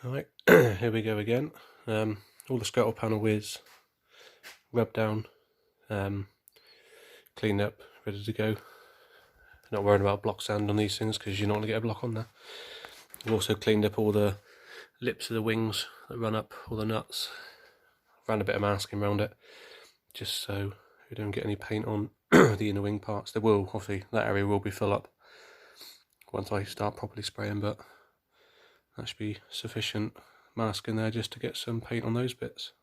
Alright, here we go again. All the scuttle panel is rubbed down, cleaned up, ready to go. Not worrying about block sand on these things because you're not going to get a block on there. I've also cleaned up all the lips of the wings that run up, all the nuts. Ran a bit of masking around it just so we don't get any paint on the inner wing parts. There will, obviously, that area will be full up once I start properly spraying, but that should be sufficient mask in there just to get some paint on those bits.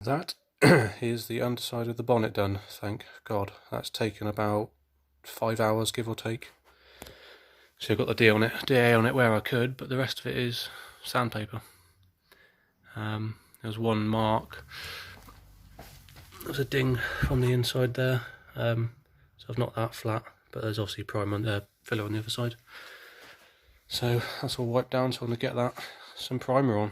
That is the underside of the bonnet done, thank God. That's taken about 5 hours, give or take. So I've got the DA on it where I could, but the rest of it is sandpaper. There's one mark. There's a ding from the inside there. So I've knocked that flat, but there's obviously primer filler on the other side. So that's all wiped down, so I'm going to get some primer on.